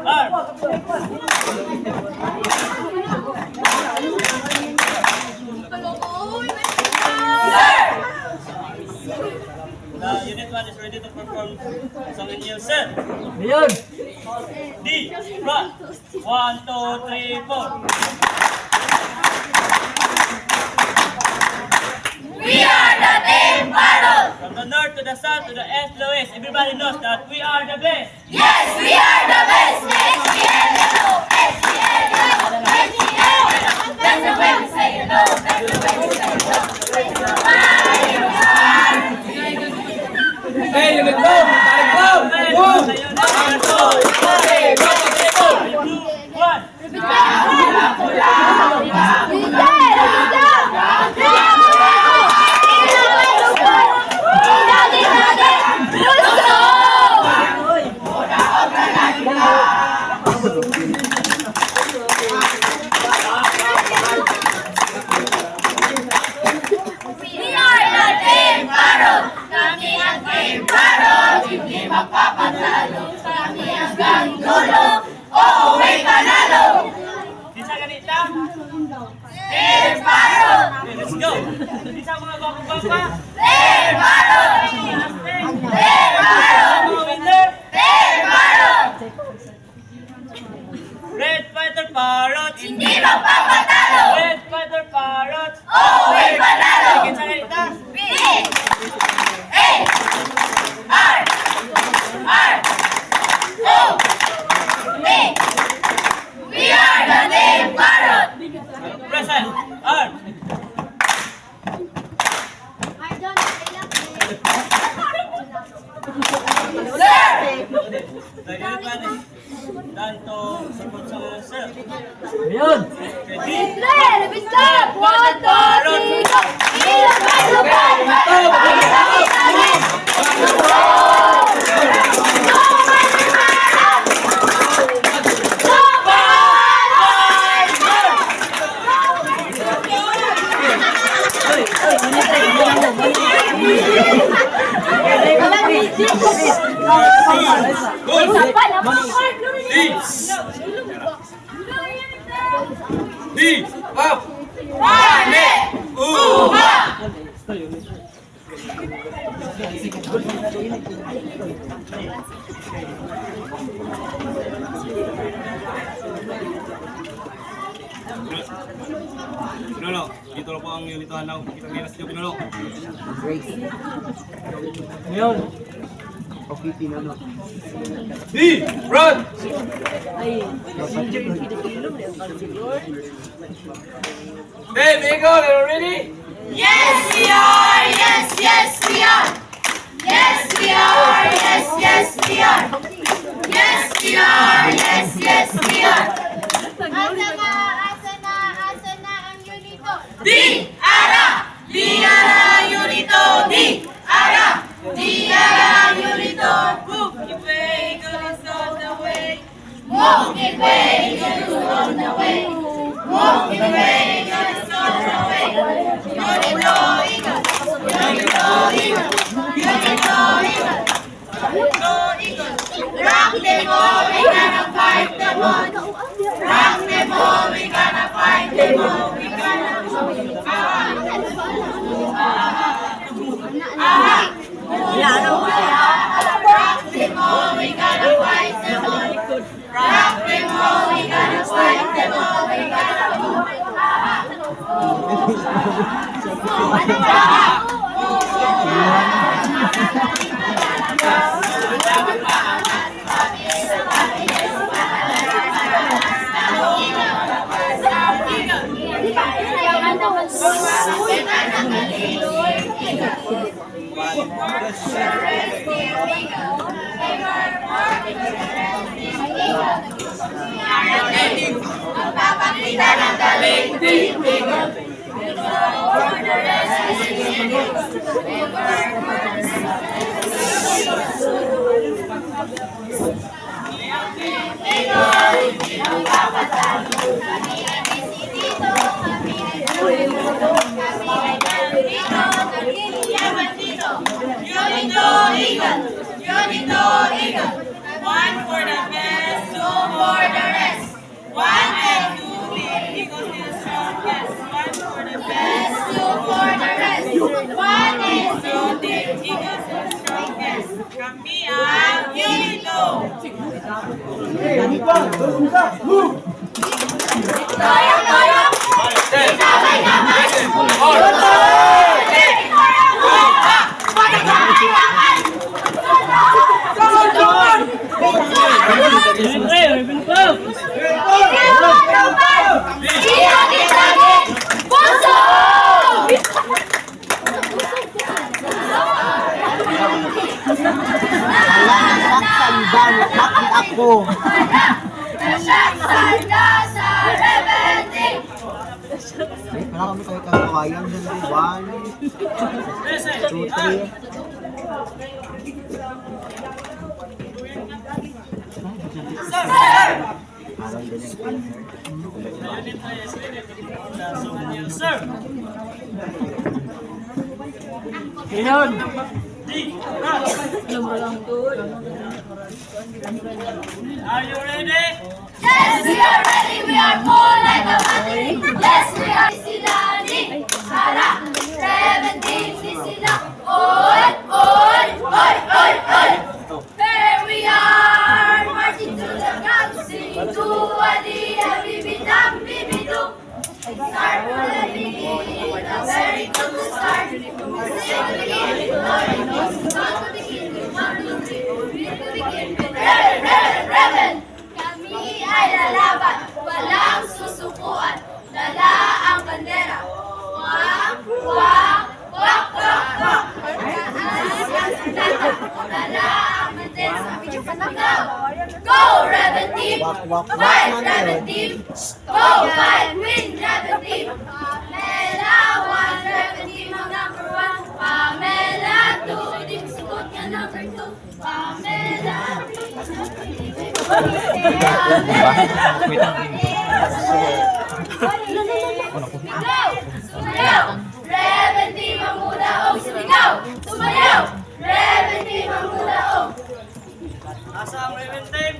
The unit 1 is ready to perform song in yield, sir. Ayun! D, front. 1, 2, 3, 4. We are the Team Parrot! From the north to the south to the east to the west, everybody knows that we are the best. Yes, we are the best! HTLO! HTLO! HTLO! That's the way we say it, no! That's the way we say it, no! Hey, unit go! Tarik go! Move! 1, 2, 3, go! Go! 2, 1. Bisa ganita? Team Parrot! Okay, let's go. Bisa mga baka-baka? Team Parrot! Team Parrot! Mga winner? Team Parrot! Red Fighter Parrot. Hindi magpapatalo! Red Fighter Parrot. Uuwi panalo! Bisa ganita? B! A! R! R! O! D! We are the Team Parrot! Present. Arm. Sir! The unit 1 is done to support sa sir. Ayun! Ready? Let's go! 1, 2, 3, go! Ilagay, ilagay! D! Up! Wale! Uha! Pinulo, dito lang po ang unituhan ng kitang minas niyo, Pinulo. Ayun! D! Front! Hey, Eagle, are you ready? Yes, we are! Yes, yes, we are! Yes, we are! Yes, yes, we are! Yes, we are! Yes, yes, we are! Asa na ang unito? Di! Ara! Di ara ang unito! Di! Ara! Di ara ang unito! Move! Give way! Eagle is on the way! Move! Give way! Eagle is on the way! Move! Give way! Eagle is on the way! Unito! Eagle! Unito! Eagle! Unito! Eagle! Unito! Eagle! Rock them all! We gonna fight them all! Rock them all! We gonna fight them all! We gonna... Rock them all! We gonna fight them all! Rock them all! We gonna fight them all! We gonna... Magpapakita ng galing Team Eagle. For the rest is Eagle, hindi magpapatalo. Kami ay busy dito, kami ay tulog, kami ay nandito, nagkiliyaman dito. Unito Eagle, Unito Eagle. One for the best, two for the rest. 1 and 2 equals to the strongest. 1 for the best. 2 for the rest. 1 and 2 equals to the strongest. Kami ang Unito. Toyong! Sabay naman! Ako. Wala kami kayo kakawayan dyan. 1, 2, 3. Parang ganyan. Sir! Ngayon! Are you ready? Yes, we are ready. We are more like a family. Yes, we are Silani. Sara, 17, sila. Oy, oy, oy, oy, oy. Here we are, marching to the ground, singing to Adia, bibidam, bibidum. Start from the beginning, the very good to start. Sing the beginning, glory, not to begin with 1, 2, 3, we begin with Reverend, Reverend, Reverend. Kami ay lalaban, walang susukuan. Dala ang bandera. Wak, wak, wak, wak, wak. Dala ang bandera. Go, Rebel Team! Fight, Rebel Team! Go, fight, win, Rebel Team! Pamela 1, Rebel Team ang number 1. Pamela 2, team sigot nga number 2. Pamela 3. Sumayaw! Rebel Team ang mulaog! Sumigaw! Sumayaw! Rebel Team ang mulaog! Asa ang Rebel Team?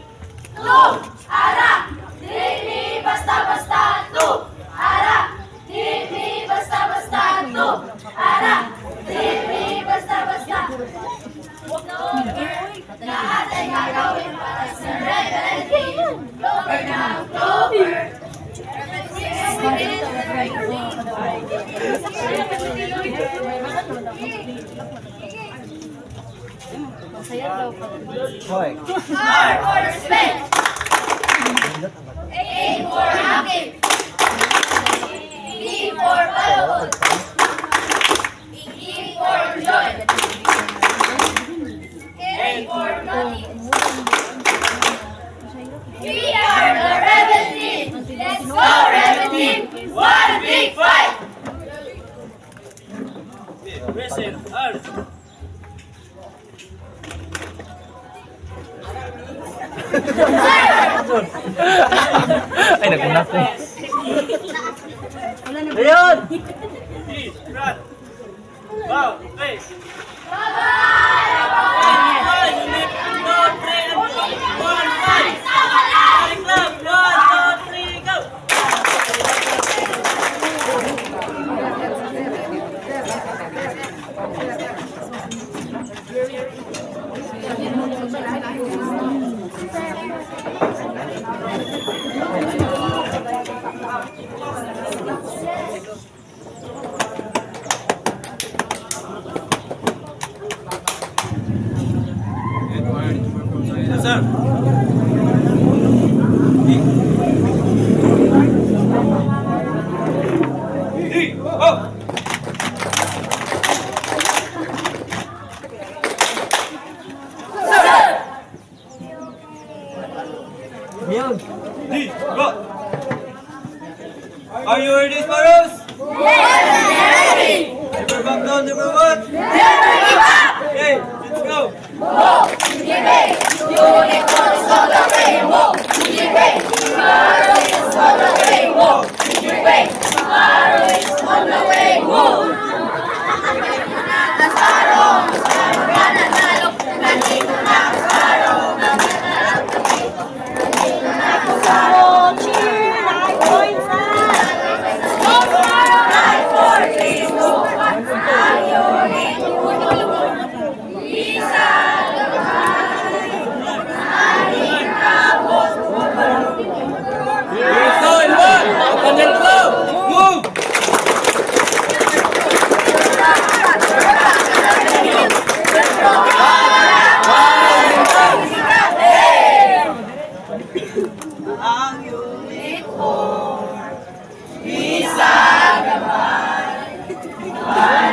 Ara! Di basta-basta to! Ara! Di basta-basta to! Ara! Di basta-basta! Lahat ay gagawin para sa Rebel Team! Clover ng Clover! Hoy. R for respect! A for active! B for valuable! E for joy! K for naughty! We are the Rebel Team! Let's go Rebel Team! One big fight! Aggressive, hard. Ay, nagulat ko. Ayun! Please, run. Wow, okay.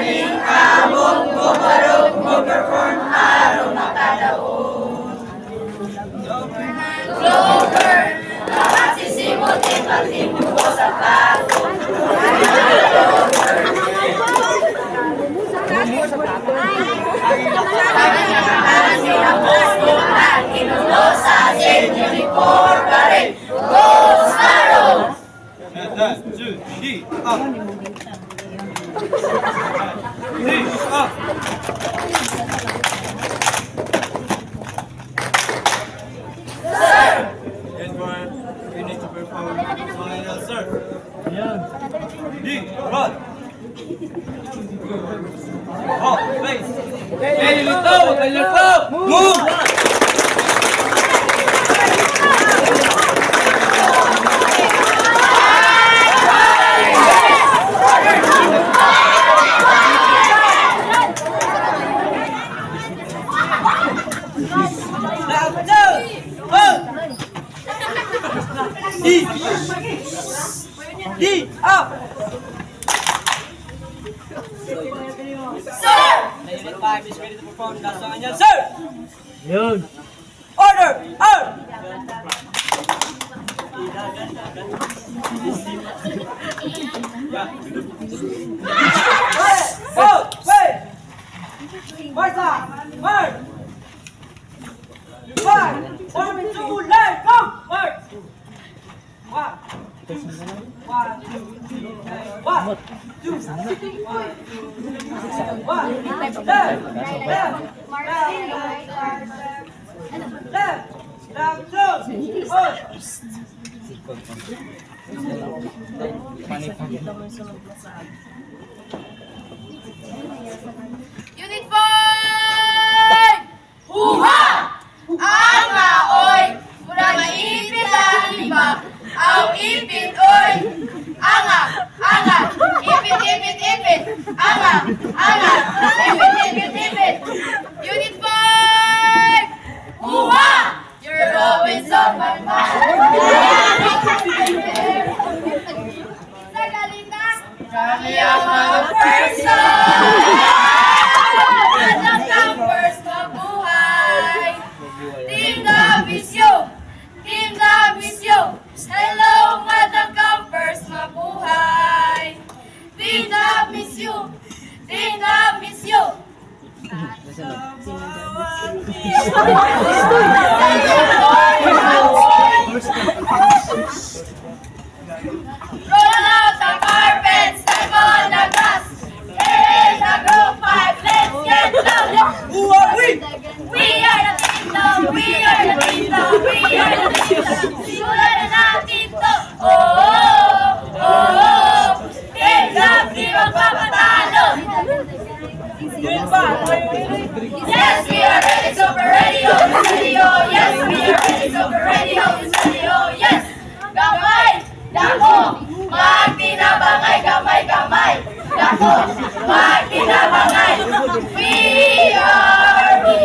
Maling abot, bubarog, buperform, araw makadaon. Clover, lahat sisimot, ipag-timbo sa tato. Inulo sa Century Corporate, Go Stars! 준비 업. 준비 업. Yes, Warren. You need to perform something else, sir. Ready, run. Oh, face. Okay, Yulito! Huwag kang Yulito! Move! Left, two, one. D, up. Sir! The unit 5 is ready to perform that song. Yan, sir. Yun! Order, out. Go, wait. Martha, march. 5, 1, 2, let go. March. 1, 2, 1, 2, 3, 1, 2, 1, left, left, two, one. Unit 5! Huha! Ang maoy! Mura maipit ang iba! Ang ipit oy! Anga! Anga! Ipit, ipit, ipit! Anga! Anga! Ipit, ipit, ipit! Unit 5! Huha! You're always on my mind! Sagalita! Kami ang mga person! Madang campers mabuhay! Team Davisyo! Team Davisyo! Hello, Madang campers mabuhay! Team Davisyo! Team Davisyo! Roll out the carpet, step on the grass. Here is the group 5, let's get loud. Who are we? We are the Tito, we are the Tito, we are the Tito. Simulan na natin to. Oh, oh, oh, oh. Hands up, di magpapatalo. Yes, we are ready, super ready, oh, Miss Radio. Yes, we are ready, super ready, oh, Miss Radio. Yes, gamay, dako, magtinabangay, gamay, gamay. Dako, magtinabangay. We are the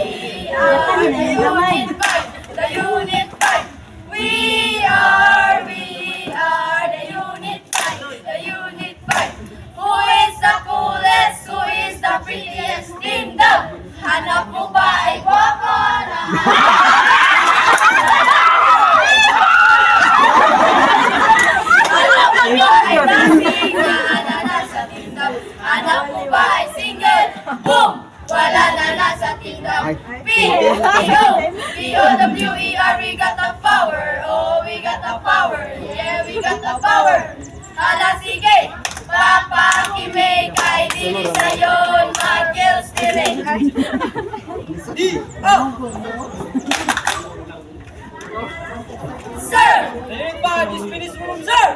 unit 5, the unit 5. We are the unit 5, the unit 5. Who is the coolest? Who is the prettiest? Team Dub, hanap mo ba ay guwapo na? Hanap mo ba ay lasing na ananas sa Team Dub? Hanap mo ba ay single? Boom! Wala na nasa Team Dub. P-O-W-E-R, we got the power. Oh, we got the power. Yeah, we got the power. Hala, sige. Papakimay kay dili sayon mag-kills dili. D, up. Sir! The unit 5 is finished room, sir.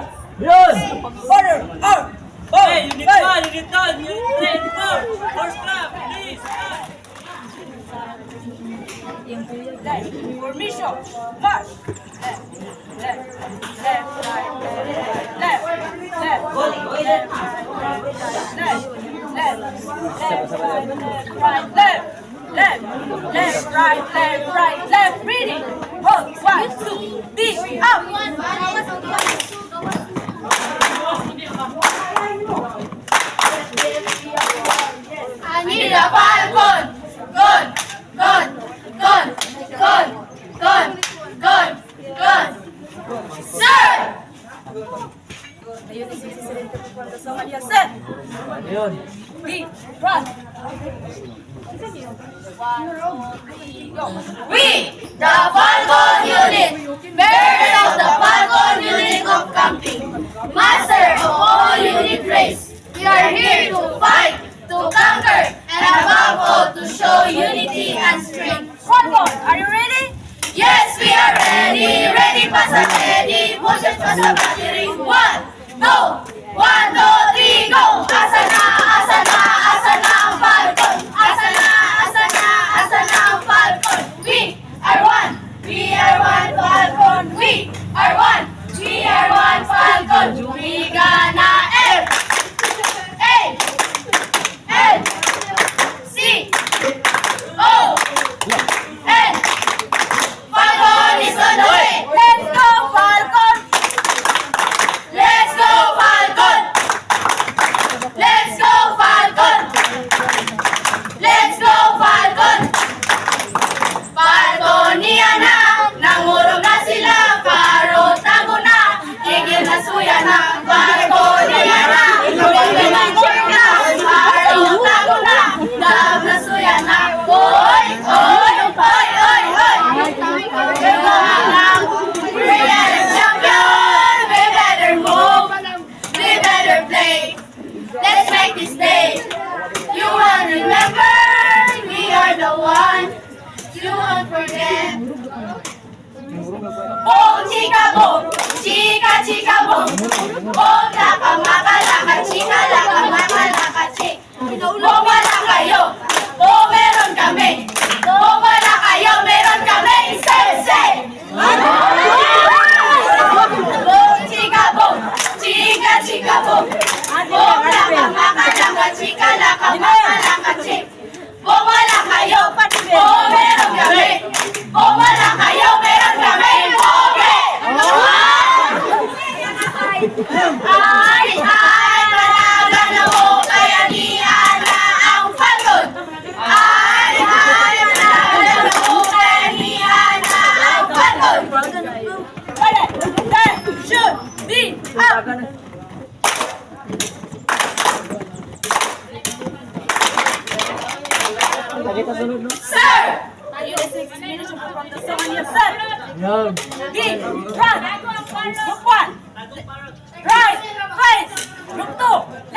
Yun! Order, out. Hey, unit 1, unit 2, unit 4! Horse trap, please! Formation, march. Left, left, left, right, left, left, left, left, right, left, reading. Hold, 1, 2, D, up. the Falcon! Good! Good! Good! Good! Good! Good! Good! Sir! Ayun, isisisilin ko po ang kasama niya, sir! Ayun. B, run! We, the Falcon Unit, bearers of the Falcon Unit of Camping, master of all unit race, we are here to fight, to conquer, and above all to show unity and strength. Falcon, are you ready? Yes, we are ready. Ready pa sa ready. Pushes pa sa battery. 1, 2, 1, 2, 3, go! Asa na ang Falcon? Asa na ang Falcon? We are one. We are one Falcon. We are one. We are one Falcon. We gonna F, A, L, C, O, N. Falcon is on the way. Let's go Falcon. Let's go Falcon. Let's go Falcon. Let's go Falcon. Falconia na, nangurog na sila, karotago na, igil na suya na. Falconia na, nangurog na, karotago na, dab na suya na. Oy, oy, oy, oy, oy. We better champion, we better move, we better play. Let's make this day. You will remember, we are the one. You won't forget. Boom, chika boom, chika chika boom. Boom, laka maka laka chika laka maka laka chik. Boom, wala kayo, boom, meron kami. Boom, wala kayo, meron kami. Say. Boom, chika boom, chika chika boom. Boom, laka maka laka chika laka maka laka chik. Boom, wala kayo, boom, meron kami. Boom, wala kayo, meron kami. Okay! Ay, talaga na mo, kaya niyan na ang Falcon. Ay, talaga na mo, kaya niyan na ang Falcon. Shoot! Be up! Kita sunod, no? Sir! Ayun, 6 minutes yung from the song niya, sir! Ayun. B, run! Look 1! Right! Face! Look 2!